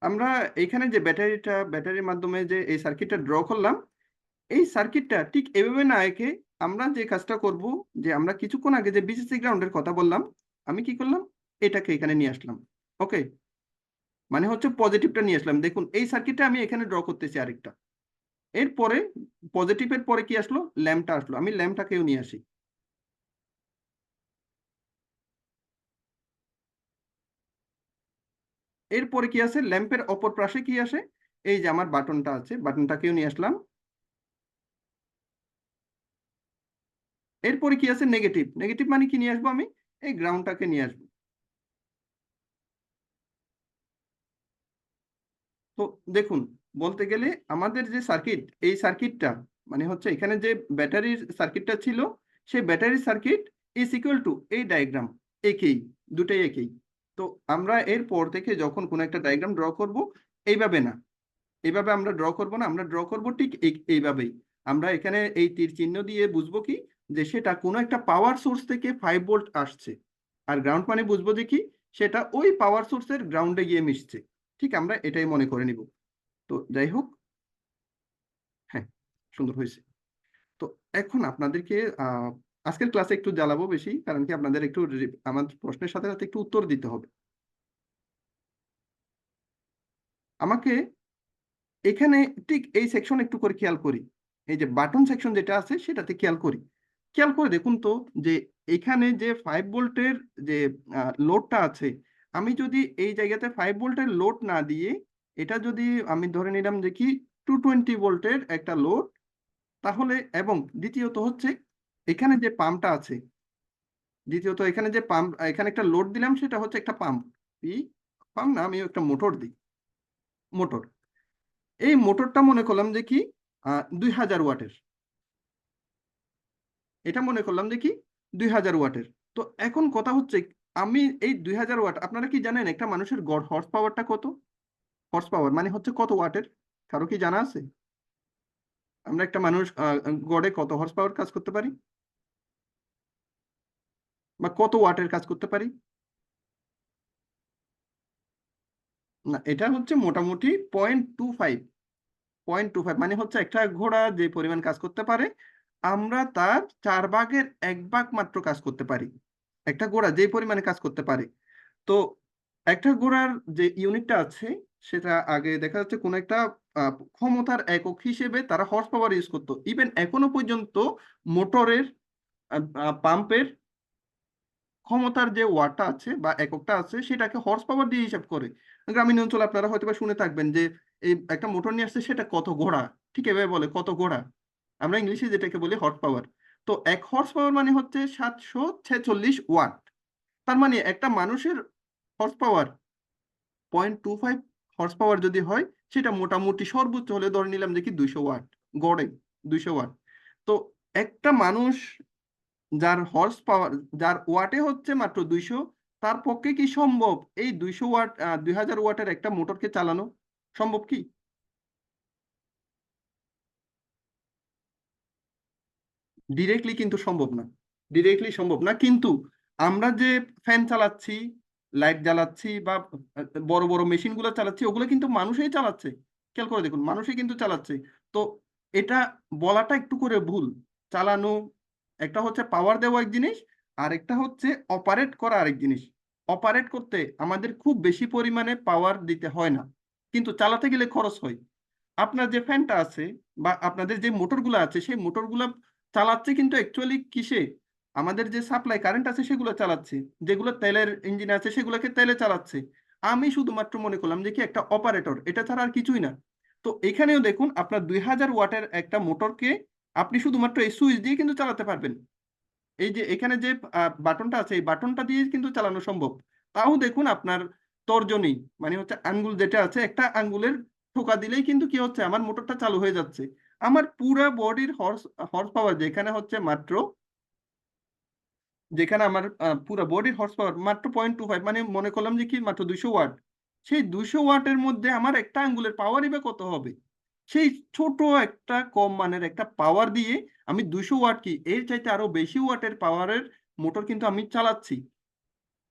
আমরা এখানে যে ব্যাটারির মাধ্যমে যে এই সার্কিটটা ড্র করলাম, এই সার্কিটটা ঠিক এভাবে না এঁকে আমরা যে কাজটা করব, যে আমরা কিছুক্ষণ আগে যে বিসিসি গ্রাউন্ডের কথা বললাম, আমি কি করলাম, এটাকে এখানে নিয়ে আসলাম। ওকে, মানে হচ্ছে পজিটিভটা নিয়ে আসলাম। দেখুন এই সার্কিটটা আমি এখানে ড্র করতেছি আরেকটা। এরপরে পজিটিভের পরে কি আসলো, ল্যাম্পটা আসলো, আমি ল্যাম্পটাকেও নিয়ে আসি। এরপরে কি আছে, ল্যাম্পের অপর পাশে কি আসে, এই যে আমার বাটনটা আছে, বাটনটাকেও নিয়ে আসলাম। এরপরে কি আছে, নেগেটিভ। নেগেটিভ মানে কি নিয়ে আসবো, আমি এই গ্রাউন্ডটাকে নিয়ে আসবো। তো দেখুন, বলতে গেলে আমাদের যে সার্কিট, এই সার্কিটটা মানে হচ্ছে এখানে যে ব্যাটারির সার্কিটটা ছিল, সেই battery circuit is equal to এই ডায়াগ্রাম, একই, দুটাই একই। তো আমরা এরপর থেকে যখন কোনো একটা ডায়াগ্রাম ড্র করব, এইভাবে না, এইভাবে আমরা ড্র করব না, আমরা ড্র করব ঠিক এইভাবেই। আমরা এখানে এই তীর চিহ্ন দিয়ে বুঝবো কি, যে সেটা কোনো একটা পাওয়ার সোর্স থেকে 5 ভোল্ট আসছে। আর গ্রাউন্ড মানে বুঝবো যে কি, সেটা ওই পাওয়ার সোর্সের গ্রাউন্ডে গিয়ে মিশছে। ঠিক আমরা এটাই মনে করে নিব। তো যাই হোক, হ্যাঁ, সুন্দর হয়েছে। তো এখন আপনাদেরকে আজকের ক্লাসে একটু জ্বালাবো বেশি, কারণ কি আপনাদের একটু আমার প্রশ্নের সাথে সাথে একটু উত্তর দিতে হবে আমাকে। এখানে ঠিক এই সেকশন একটু করে খেয়াল করি, এই যে বাটন সেকশন যেটা আছে সেটাতে খেয়াল করি। খেয়াল করে দেখুন তো, যে এখানে যে 5 ভোল্টের যে লোডটা আছে, আমি যদি এই জায়গাতে 5 ভোল্টের লোড না দিয়ে, এটা যদি আমি ধরে নিলাম যে কি 220 ভোল্টের একটা লোড, তাহলে, এবং দ্বিতীয়ত হচ্ছে এখানে যে পাম্পটা আছে, দ্বিতীয়ত এখানে যে পাম্প, এখানে একটা লোড দিলাম, সেটা হচ্ছে একটা পাম্প। পাম্প না, আমি একটা মোটর দিই, মোটর। এই মোটরটা মনে করলাম যে কি 2000 ওয়াটের, এটা মনে করলাম যে কি 2000 ওয়াটের। তো এখন কথা হচ্ছে, আমি এই 2000 ওয়াট, আপনারা কি জানেন একটা মানুষের গড় হর্স পাওয়ারটা কত? হর্স পাওয়ার মানে হচ্ছে কত ওয়াটের, কারো কি জানা আছে? আমরা একটা মানুষ গড়ে কত হর্স পাওয়ার কাজ করতে পারি, বা কত ওয়াটের কাজ করতে পারি? না, এটা হচ্ছে মোটামুটি 0.25। 0.25 মানে হচ্ছে একটা ঘোড়া যে পরিমাণ কাজ করতে পারে, আমরা তার 4 ভাগের 1 ভাগ মাত্র কাজ করতে পারি। একটা ঘোড়া যে পরিমাণে কাজ করতে পারে। তো একটা ঘোড়ার যে ইউনিটটা আছে, সেটা আগে দেখা যাচ্ছে কোন একটা ক্ষমতার একক হিসেবে তারা হর্স পাওয়ার ইউজ করতো। ইভেন এখনো পর্যন্ত মোটরের, পাম্পের ক্ষমতার যে ওয়াটটা আছে বা এককটা আছে, সেটাকে হর্স পাওয়ার দিয়ে হিসাব করে। গ্রামীণ অঞ্চলে আপনারা হয়তো বা শুনে থাকবেন যে এই একটা মোটর নিয়ে আসছে, সেটা কত ঘোড়া, ঠিক এভাবে বলে কত ঘোড়া। আমরা ইংলিশে যেটাকে বলি হর্স পাওয়ার। তো 1 হর্স পাওয়ার মানে হচ্ছে 746 ওয়াট। তার মানে একটা মানুষের হর্স পাওয়ার 0.25 হর্স পাওয়ার যদি হয়, সেটা মোটামুটি সর্বোচ্চ হলে ধরে নিলাম যে কি 200 ওয়াট, গড়ে 200 ওয়াট। তো একটা মানুষ যার হর্স পাওয়ার, যার ওয়াটে হচ্ছে মাত্র 200, তার পক্ষে কি সম্ভব এই 200 ওয়াট, 2000 ওয়াটের একটা মোটরকে চালানো? সম্ভব কি? ডিরেক্টলি কিন্তু সম্ভব না, ডিরেক্টলি সম্ভব না। কিন্তু আমরা যে ফ্যান চালাচ্ছি, লাইট জ্বালাচ্ছি, বা বড় বড় মেশিনগুলো চালাচ্ছি, ওগুলো কিন্তু মানুষই চালাচ্ছে। খেয়াল করে দেখুন, মানুষই কিন্তু চালাচ্ছে। তো এটা বলাটা একটু করে ভুল। চালানো একটা হচ্ছে, পাওয়ার দেওয়া এক জিনিস, আর একটা হচ্ছে অপারেট করা আরেক জিনিস। অপারেট করতে আমাদের খুব বেশি পরিমাণে পাওয়ার দিতে হয় না, কিন্তু চালাতে গেলে খরচ হয়। আপনার যে ফ্যানটা আছে বা আপনাদের যে মোটরগুলো আছে, সেই মোটরগুলো চালাচ্ছে কিন্তু অ্যাকচুয়ালি কিসে, আমাদের যে সাপ্লাই কারেন্ট আছে সেগুলো চালাচ্ছে। যেগুলো তেলের ইঞ্জিন আছে সেগুলোকে তেলে চালাচ্ছে। আমি শুধুমাত্র মনে করলাম যে কি একটা অপারেটর, এটা ছাড়া আর কিছুই না। তো এখানেও দেখুন, আপনার 2000 ওয়াটের একটা মোটরকে আপনি শুধুমাত্র এই সুইচ দিয়ে কিন্তু চালাতে পারবেন। এই যে এখানে যে বাটনটা আছে, এই বাটনটা দিয়ে কিন্তু চালানো সম্ভব। তাও দেখুন আপনার তর্জনী, মানে হচ্ছে আঙ্গুল যেটা আছে, একটা আঙ্গুলের ঠোকা দিলেই কিন্তু কি হচ্ছে, আমার মোটরটা চালু হয়ে যাচ্ছে। আমার পুরো বডির হর্স হর্স পাওয়ার যেখানে হচ্ছে মাত্র, যেখানে আমার পুরো বডির হর্স পাওয়ার মাত্র 0.25, মানে মনে করলাম যে কি মাত্র 200 ওয়াট। সেই 200 ওয়াটের মধ্যে আমার একটা আঙ্গুলের পাওয়ারই বা কত হবে? সেই ছোট একটা কম মানের একটা পাওয়ার দিয়ে আমি 200 ওয়াট কি এর চাইতে আরো বেশি ওয়াটের পাওয়ারের মোটর কিন্তু আমি চালাচ্ছি।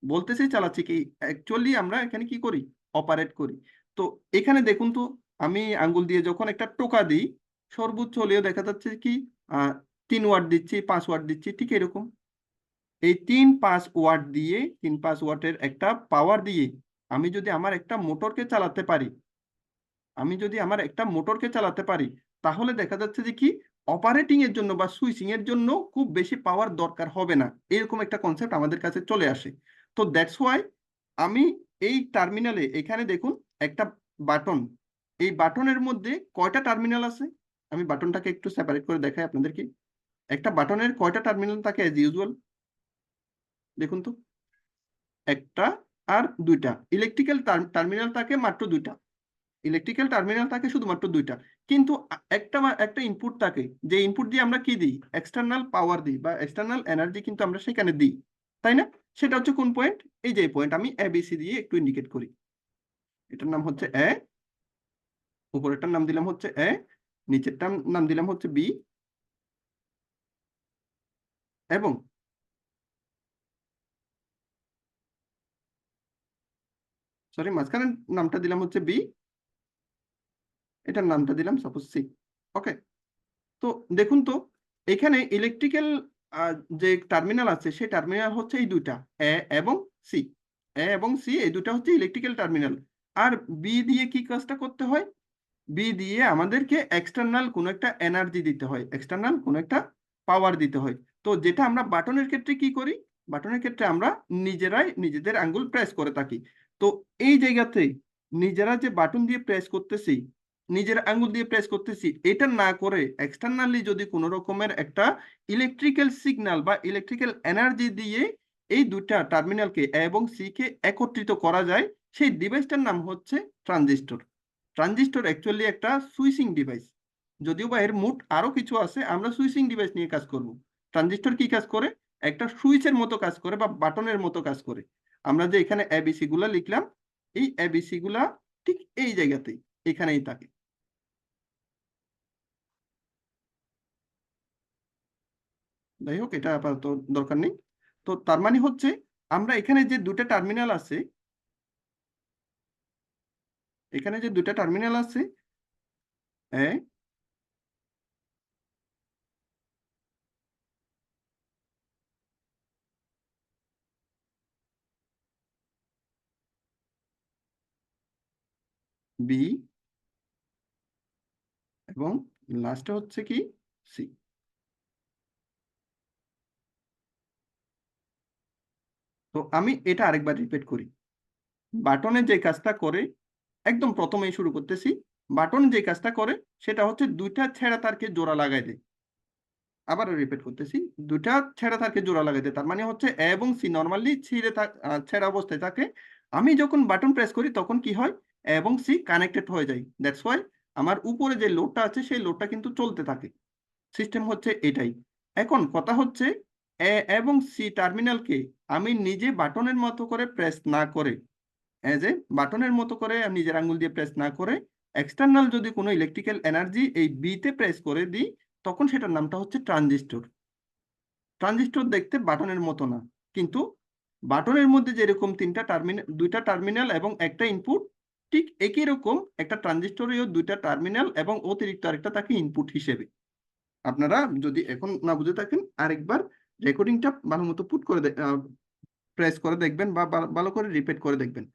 বলতেছি চালাচ্ছি কি, অ্যাকচুয়ালি আমরা এখানে কি করি, অপারেট করি। তো এখানে দেখুন তো, আমি আঙ্গুল দিয়ে যখন একটা টোকা দিই, সর্বোচ্চ হলেও দেখা যাচ্ছে কি 3 ওয়াট দিচ্ছি, 5 ওয়াট দিচ্ছি, ঠিক এরকম। এই 3-5 ওয়াট দিয়ে 3-5 ওয়াটের একটা পাওয়ার দিয়ে আমি যদি আমার একটা মোটরকে চালাতে পারি, তাহলে দেখা যাচ্ছে যে কি অপারেটিং এর জন্য বা সুইচিং এর জন্য খুব বেশি পাওয়ার দরকার হবে না, এরকম একটা কনসেপ্ট আমাদের কাছে চলে আসে। তো দ্যাটস ওয়াই আমি এই টার্মিনালে এখানে দেখুন একটা বাটন, এই বাটনের মধ্যে কয়টা টার্মিনাল আছে, আমি বাটনটাকে একটু সেপারেট করে দেখাই আপনাদেরকে। একটা বাটনের কয়টা টার্মিনাল থাকে অ্যাজ ইউজুয়াল, দেখুন তো, একটা আর দুইটা। ইলেকট্রিক্যাল টার্মিনাল থাকে মাত্র দুইটা, ইলেকট্রিক্যাল টার্মিনাল থাকে শুধুমাত্র দুইটা। কিন্তু একটা ইনপুট থাকে, যে ইনপুট দিয়ে আমরা কি দিই, এক্সটার্নাল পাওয়ার দিই বা এক্সটার্নাল এনার্জি কিন্তু আমরা সেখানে দিই, তাই না? সেটা হচ্ছে কোন পয়েন্ট, এই যে পয়েন্ট আমি এবিসি দিয়ে একটু ইন্ডিকেট করি। এটার নাম হচ্ছে এ, উপরেরটার নাম দিলাম হচ্ছে এ, নিচেরটার নাম দিলাম হচ্ছে বি, এবং সরি মাঝখানের নামটা দিলাম হচ্ছে বি, এটার নামটা দিলাম সাপোজ সি। ওকে। তো দেখুন তো, এখানে ইলেকট্রিক্যাল যে টার্মিনাল আছে সেই টার্মিনাল হচ্ছে এই দুইটা, এ এবং সি। এ এবং সি এই দুটা হচ্ছে ইলেকট্রিক্যাল টার্মিনাল। আর বি দিয়ে কি কাজটা করতে হয়, বি দিয়ে আমাদেরকে এক্সটার্নাল কোনো একটা এনার্জি দিতে হয়, এক্সটার্নাল কোনো একটা পাওয়ার দিতে হয়। তো যেটা আমরা বাটনের ক্ষেত্রে কি করি, বাটনের ক্ষেত্রে আমরা নিজেরাই নিজেদের আঙ্গুল প্রেস করে থাকি। তো এই জায়গাতে নিজেরা যে বাটন দিয়ে প্রেস করতেছি, নিজের আঙ্গুল দিয়ে প্রেস করতেছি, এটা না করে এক্সটার্নালি যদি কোনো রকমের একটা ইলেকট্রিক্যাল সিগন্যাল বা ইলেকট্রিক্যাল এনার্জি দিয়ে এই দুটা টার্মিনালকে এ এবং সি কে একত্রিত করা যায়, সেই ডিভাইসটার নাম হচ্ছে ট্রানজিস্টর। ট্রানজিস্টর অ্যাকচুয়ালি একটা সুইচিং ডিভাইস, যদিও বা এর মোট আরো কিছু আছে, আমরা সুইচিং ডিভাইস নিয়ে কাজ করব। ট্রানজিস্টর কি কাজ করে, একটা সুইচের মতো কাজ করে বা বাটনের মতো কাজ করে। আমরা যে এখানে এবিসি গুলা লিখলাম, এই এবিসি গুলা ঠিক এই জায়গাতেই, এখানেই থাকে। যাই হোক, এটা আপাতত দরকার নেই। তো তার মানে হচ্ছে আমরা এখানে যে দুটো টার্মিনাল আছে, এখানে যে দুটো টার্মিনাল আছে, এ বি এবং লাস্টে হচ্ছে কি সি। তো আমি এটা আরেকবার রিপিট করি। বাটনে যে কাজটা করে, একদম প্রথমেই শুরু করতেছি, বাটন যে কাজটা করে সেটা হচ্ছে দুইটা ছেঁড়া তারকে জোড়া লাগাই দেয়। আবার রিপিট করতেছি, দুইটা ছেঁড়া তারকে জোড়া লাগাই দেয়। তার মানে হচ্ছে এ এবং সি নর্মালি ছেঁড়া অবস্থায় থাকে। আমি যখন বাটন প্রেস করি তখন কি হয়, এ এবং সি কানেক্টেড হয়ে যায়। দ্যাটস ওয়াই আমার উপরে যে লোডটা আছে সেই লোডটা কিন্তু চলতে থাকে। সিস্টেম হচ্ছে এটাই। এখন কথা হচ্ছে, এ এবং সি টার্মিনালকে আমি নিজে বাটনের মতো করে প্রেস না করে, এজ এ বাটনের মতো করে আমি নিজের আঙ্গুল দিয়ে প্রেস না করে, এক্সটার্নাল যদি কোনো ইলেকট্রিক্যাল এনার্জি এই বিতে প্রেস করে দিই, তখন সেটার নামটা হচ্ছে ট্রানজিস্টর। ট্রানজিস্টর দেখতে বাটনের মতো না, কিন্তু বাটনের মধ্যে যেরকম দুইটা টার্মিনাল এবং একটা ইনপুট, ঠিক একই রকম একটা ট্রানজিস্টরেও দুইটা টার্মিনাল এবং অতিরিক্ত আরেকটা থাকে ইনপুট হিসেবে। আপনারা যদি এখন না বুঝে থাকেন, আরেকবার রেকর্ডিংটা ভালো মতো প্রেস করে দেখবেন বা ভালো করে রিপিট করে দেখবেন।